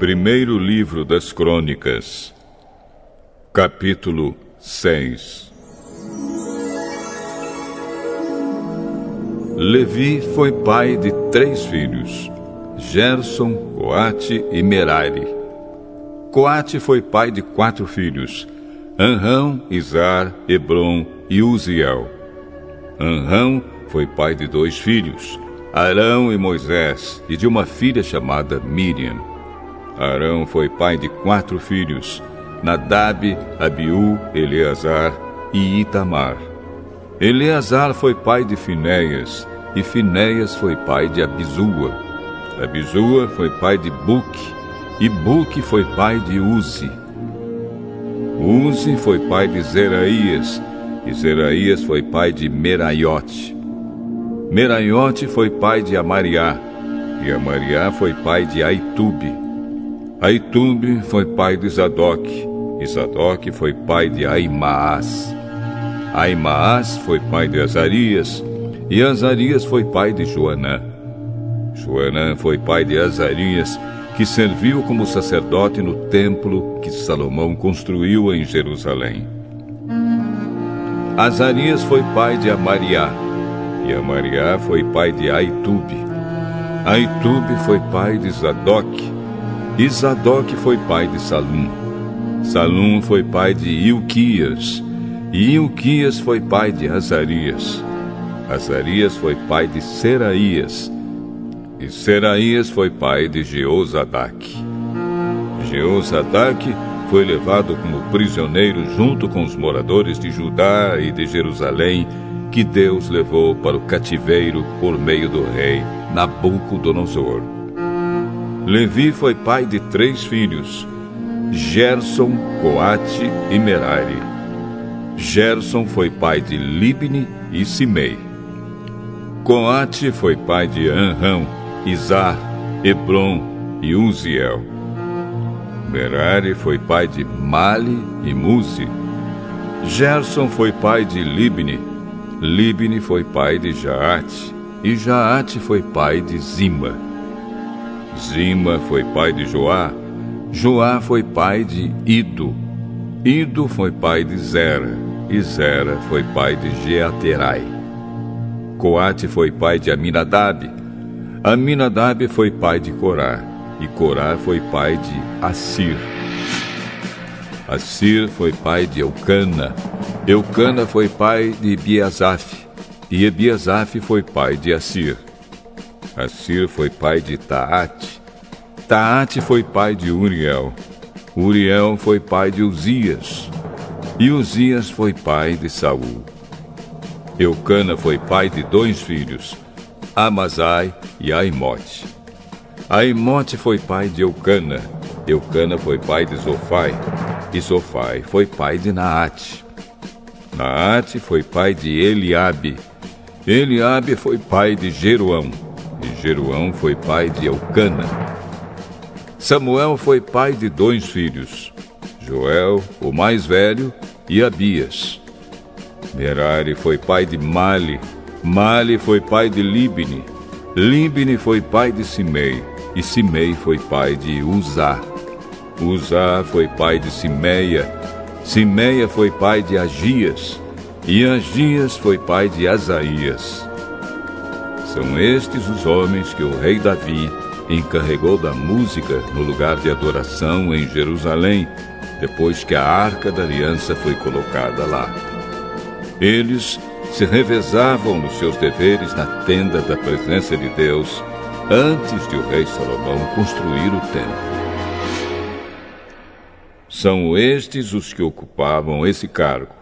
Primeiro livro das Crônicas, capítulo 6. Levi foi pai de 3 filhos, Gerson, Coate e Merari. Coate foi pai de 4 filhos, Anrão, Izar, Hebron e Uziel. Anrão foi pai de 2 filhos, Arão e Moisés, e de uma filha chamada Miriam. Arão foi pai de 4 filhos, Nadab, Abiú, Eleazar e Itamar. Eleazar foi pai de Finéias, e Finéias foi pai de Abisua. Abisua foi pai de Buque, e Buque foi pai de Uzi. Uzi foi pai de Zeraías, e Zeraías foi pai de Meraiote. Meraiote foi pai de Amariá, e Amariá foi pai de Aitube. Aitube foi pai de Zadoque, e Zadoque foi pai de Aimaas. Aimaas foi pai de Azarias, e Azarias foi pai de Joanã. Joanã foi pai de Azarias, que serviu como sacerdote no templo que Salomão construiu em Jerusalém. Azarias foi pai de Amariá, e Amariá foi pai de Aitube. Aitube foi pai de Zadoque, e Zadoque foi pai de Salum. Salum foi pai de Ilquias, e Ilquias foi pai de Azarias. Azarias foi pai de Seraías, e Seraías foi pai de Jeozadaque. Jeozadaque foi levado como prisioneiro junto com os moradores de Judá e de Jerusalém, que Deus levou para o cativeiro por meio do rei Nabucodonosor. Levi foi pai de 3 filhos, Gerson, Coate e Merari. Gerson foi pai de Libni e Simei. Coate foi pai de Anrão, Izar, Hebron e Uziel. Merari foi pai de Mali e Muzi. Gerson foi pai de Libni. Libni foi pai de Jaate, e Jaate foi pai de Zima. Zima foi pai de Joá. Joá foi pai de Ido. Ido foi pai de Zera, e Zera foi pai de Jeaterai. Coate foi pai de Aminadab. Aminadab foi pai de Corá, e Corá foi pai de Assir. Assir foi pai de Eucana. Eucana foi pai de Ebiasaf, e Ebiasaf foi pai de Assir. Assir foi pai de Taate. Taate foi pai de Uriel. Uriel foi pai de Uzias, e Uzias foi pai de Saul. Eucana foi pai de 2 filhos, Amazai e Aimote. Aimote foi pai de Eucana. Eucana foi pai de Zofai, e Zofai foi pai de Naate. Naate foi pai de Eliabe. Eliabe foi pai de Jeroão, e Jeroão foi pai de Eucana. Samuel foi pai de 2 filhos, Joel, o mais velho, e Abias. Merari foi pai de Mali. Mali foi pai de Libni. Libni foi pai de Simei, e Simei foi pai de Uzá. Uzá foi pai de Simeia. Simeia foi pai de Agias, e Agias foi pai de Asaías. São estes os homens que o rei Davi encarregou da música no lugar de adoração em Jerusalém, depois que a Arca da Aliança foi colocada lá. Eles se revezavam nos seus deveres na tenda da presença de Deus, antes de o rei Salomão construir o templo. São estes os que ocupavam esse cargo,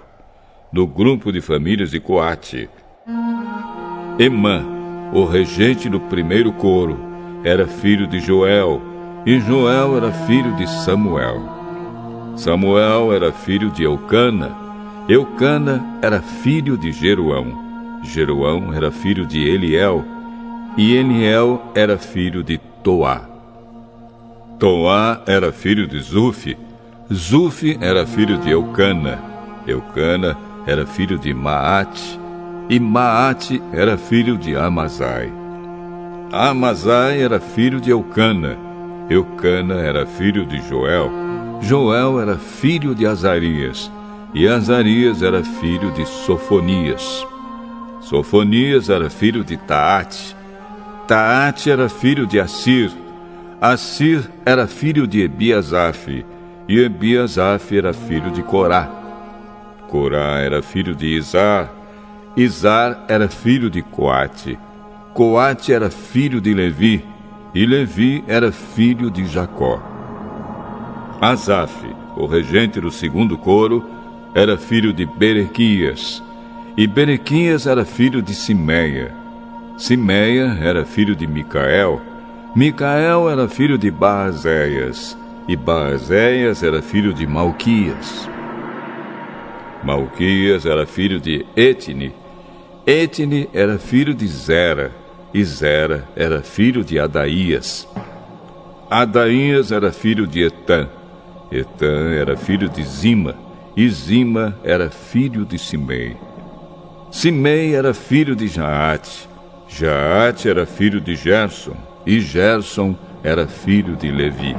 no grupo de famílias de Coate. Emã, o regente do primeiro coro, era filho de Joel, e Joel era filho de Samuel. Samuel era filho de Eucana. Eucana era filho de Jeroão. Jeroão era filho de Eliel, e Eliel era filho de Toá. Toá era filho de Zufi. Zufi era filho de Eucana. Eucana era filho de Maate, e Maate era filho de Amazai. Amazai era filho de Eucana. Eucana era filho de Joel, Joel era filho de Azarias, e Azarias era filho de Sofonias. Sofonias era filho de Taate, Taate era filho de Assir, Assir era filho de Ebiasaf, e Ebiasaf era filho de Corá. Corá era filho de Izar, Izar era filho de Coate, Coate era filho de Levi, e Levi era filho de Jacó. Asaf, o regente do segundo coro, era filho de Berequias, e Berequias era filho de Simeia. Simeia era filho de Micael, Micael era filho de Baazéias, e Baazéias era filho de Malquias. Malquias era filho de Etni, Etni era filho de Zera, e Zera era filho de Adaías. Adaías era filho de Etã, Etã era filho de Zima, e Zima era filho de Simei. Simei era filho de Jaate, Jaate era filho de Gerson, e Gerson era filho de Levi.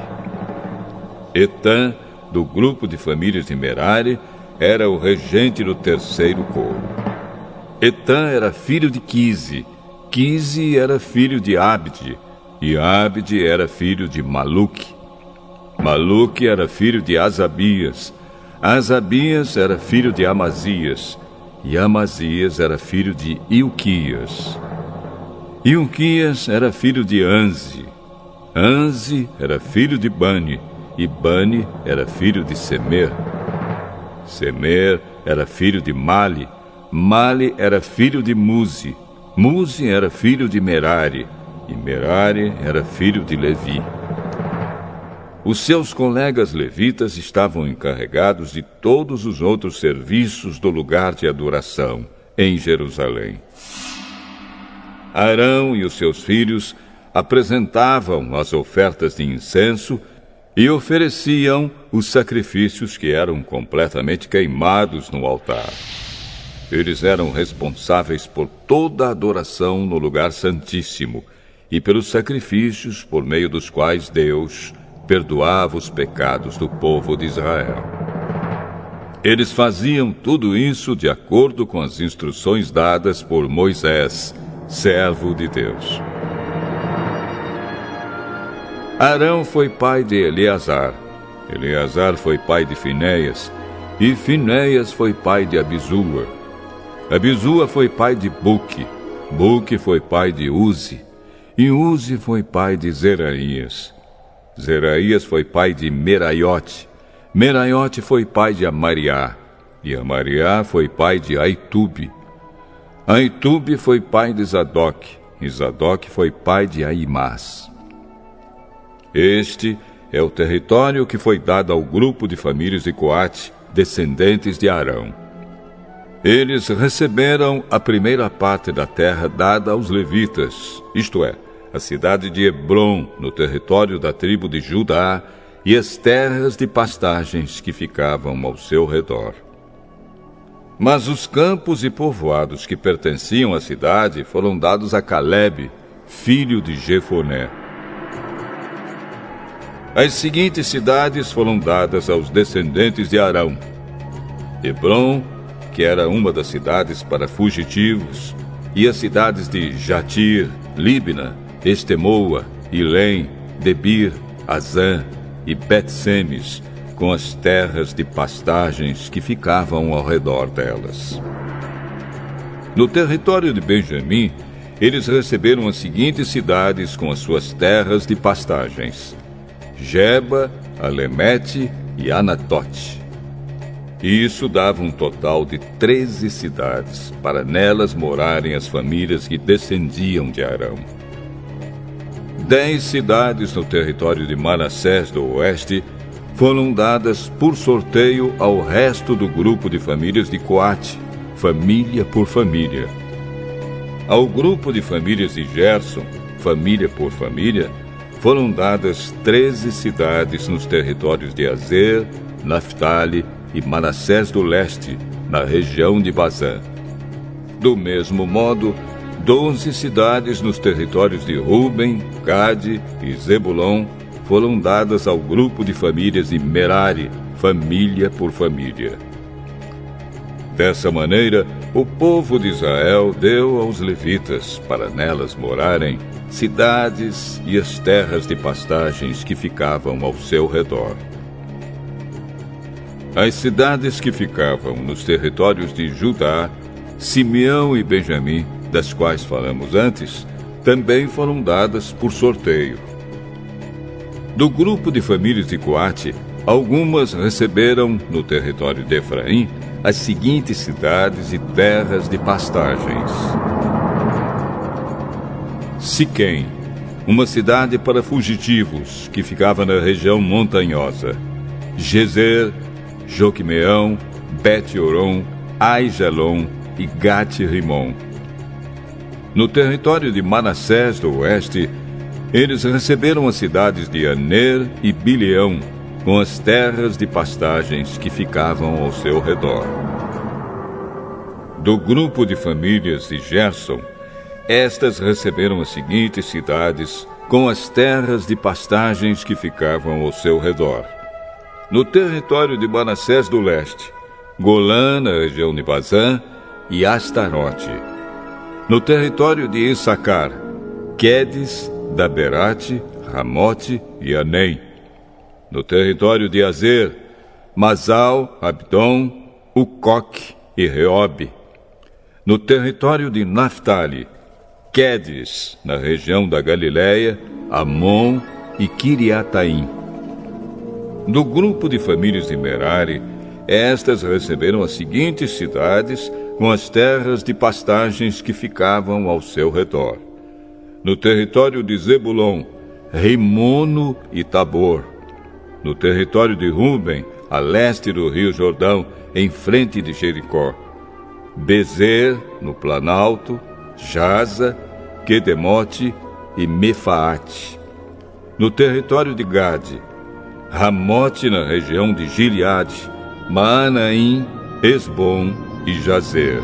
Etã, do grupo de famílias de Merari, era o regente do terceiro coro. Etã era filho de Quise, Quise era filho de Abde, e Abde era filho de Maluque. Maluque era filho de Asabias, Asabias era filho de Amazias, e Amazias era filho de Ilquias. Ilquias era filho de Anze, Anze era filho de Bani, e Bani era filho de Semer. Semer era filho de Mali, Mali era filho de Muzi, Muzi era filho de Merari, e Merari era filho de Levi. Os seus colegas levitas estavam encarregados de todos os outros serviços do lugar de adoração em Jerusalém. Arão e os seus filhos apresentavam as ofertas de incenso e ofereciam os sacrifícios que eram completamente queimados no altar. Eles eram responsáveis por toda a adoração no lugar santíssimo e pelos sacrifícios por meio dos quais Deus perdoava os pecados do povo de Israel. Eles faziam tudo isso de acordo com as instruções dadas por Moisés, servo de Deus. Arão foi pai de Eleazar, Eleazar foi pai de Finéias, e Finéias foi pai de Abisua. Abisua foi pai de Buque, Buque foi pai de Uzi, e Uzi foi pai de Zeraías. Zeraías foi pai de Meraiote, Meraiote foi pai de Amariá, e Amariá foi pai de Aitube. Aitube foi pai de Zadok, e Zadok foi pai de Aimás. Este é o território que foi dado ao grupo de famílias de Coate, descendentes de Arão. Eles receberam a primeira parte da terra dada aos levitas, isto é, a cidade de Hebrom, no território da tribo de Judá, e as terras de pastagens que ficavam ao seu redor. Mas os campos e povoados que pertenciam à cidade foram dados a Calebe, filho de Jefoné. As seguintes cidades foram dadas aos descendentes de Arão: Hebrom, que era uma das cidades para fugitivos, e as cidades de Jatir, Líbna, Estemoa, Ilém, Debir, Azã e Bet-Semes, com as terras de pastagens que ficavam ao redor delas. No território de Benjamim, eles receberam as seguintes cidades com as suas terras de pastagens: Geba, Alemete e Anatote. E isso dava um total de 13 cidades, para nelas morarem as famílias que descendiam de Arão. 10 cidades no território de Manassés do Oeste foram dadas por sorteio ao resto do grupo de famílias de Coate, família por família. Ao grupo de famílias de Gerson, família por família, foram dadas 13 cidades nos territórios de Azer, Naftali e Manassés do Leste, na região de Bazã. Do mesmo modo, 12 cidades nos territórios de Ruben, Gade e Zebulon, foram dadas ao grupo de famílias de Merari, família por família. Dessa maneira, o povo de Israel deu aos levitas, para nelas morarem, cidades e as terras de pastagens que ficavam ao seu redor. As cidades que ficavam nos territórios de Judá, Simeão e Benjamim, das quais falamos antes, também foram dadas por sorteio. Do grupo de famílias de Coate, algumas receberam, no território de Efraim, as seguintes cidades e terras de pastagens: Siquém, uma cidade para fugitivos, que ficava na região montanhosa. Gezer, Joquimeão, Bet-Oron, Aijalon e Gat-Rimon. No território de Manassés do oeste, eles receberam as cidades de Aner e Bileão, com as terras de pastagens que ficavam ao seu redor. Do grupo de famílias de Gerson, estas receberam as seguintes cidades, com as terras de pastagens que ficavam ao seu redor. No território de Manassés do leste, Golã, na região de Bazã, e Astarote. No território de Issacar, Quedes, Daberate, Ramote e Anem. No território de Azer, Masal, Abdon, Ucoque e Reobe. No território de Naftali, Quedes, na região da Galileia, Amon e Quiriataim. Do grupo de famílias de Merari, estas receberam as seguintes cidades com as terras de pastagens que ficavam ao seu redor. No território de Zebulon, Rimono e Tabor. No território de Ruben, a leste do rio Jordão, em frente de Jericó. Bezer, no Planalto, Jaza, Quedemote e Mefaate. No território de Gade, Ramote, na região de Gileade, Maanaim, Esbom e Jazer.